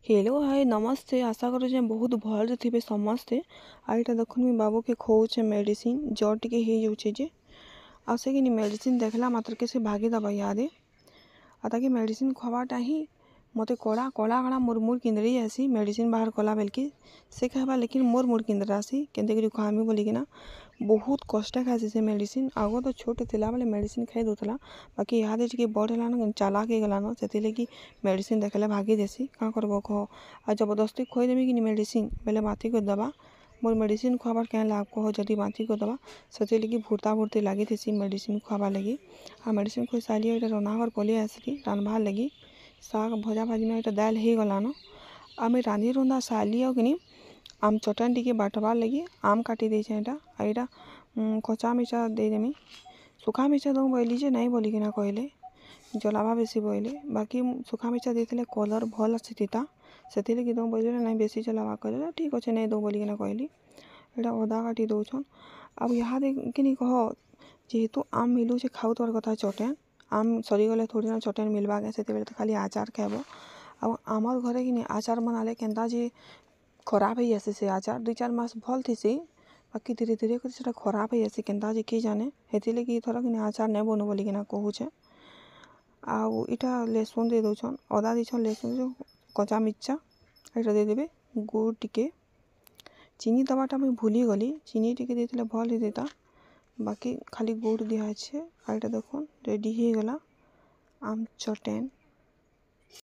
Hello hi नमस्ते आशा करुचे बहुत भल थे समस्ते। आईटा देखुन मुझे बाबू के खोचे मेडिसिन जर टे हो जाऊे आसे कि मेडिसिन देखला मात्र के से भागीदबा यादे ताकि मेडिसिन खवाटा ही मत कड़ा कड़ा कड़ा मोर मुड़ किंदरी आसी मेडिसिन बाहर कला बेलकी से कहबा लेकिन मोर मुड़ किंदर आसी के खुआमी बोलिकिना बहुत कष्ट खासी से मेडिसिन आग तो छोटे थिला बेले मेडिसिन खाई दूसरा बाकी इहादे टे बड़ है चालाक हो गलान से लगी मेडिसिन देखले भागी देसी क्या करब कह आ जबरदस्ती खुईदेमी कि मेडिसिन बेले बाती कर दबा मोर मेडिसिन खुआबार क्या लाभ कह जदि बाती कर दबा से लगी भूर्ता भूर्ती लगी थी मेडिसिन खुआबार लगी आ मेडिसिन खुई सारी ये रंधाघर पलि आसली रांधबार लगी शाग भजा भाजी में ये दाल हो गलान आम रांधि रुंधा साली कि आम चटनी टी बाटबार लगी आम काटी देछे यहाँ कचा मिर्चा देदेमी सुखा मिर्चा दो बोली नहीं बोलिकिना कहले जलावा बेसी बोले बाकी सुखा मिर्चा देते कलर भल आसीता से लगी दो बोले नहीं बेसी जलावा कहले ठीक अच्छे नहीं दो बोलिकिना कहली यहाँ अदा काटी दौन अब यहाँ कि कह जेहेतु आम मिलूँ खाऊ तोर कथा चटेन आम सरीगले थोड़ी ना चटेन मिलवा के से तो खाली आचार खाब अब आमर घरे कि आचार बनाले केन्ता जे खराब हो आसे से आचार 2-4 मास भल थी बाकी धीरे धीरे कर खराब हो आसी केन्ता जे किए जाने हेती लगी थोड़ा कि आचार नहीं बनो बोलिकिना कहूचे आउ इटा लहसुन दे दौन अदा दीछन लहसुन कचा मिर्चा यहाँ देदेवे गुड़ टिके चीनी दबाटा मुझे भूली गली चीनी टिके देते भल ही देता बाकी खाली गुड़ दिखाई यहाँ देखो रेडी हो गला आम चटेन।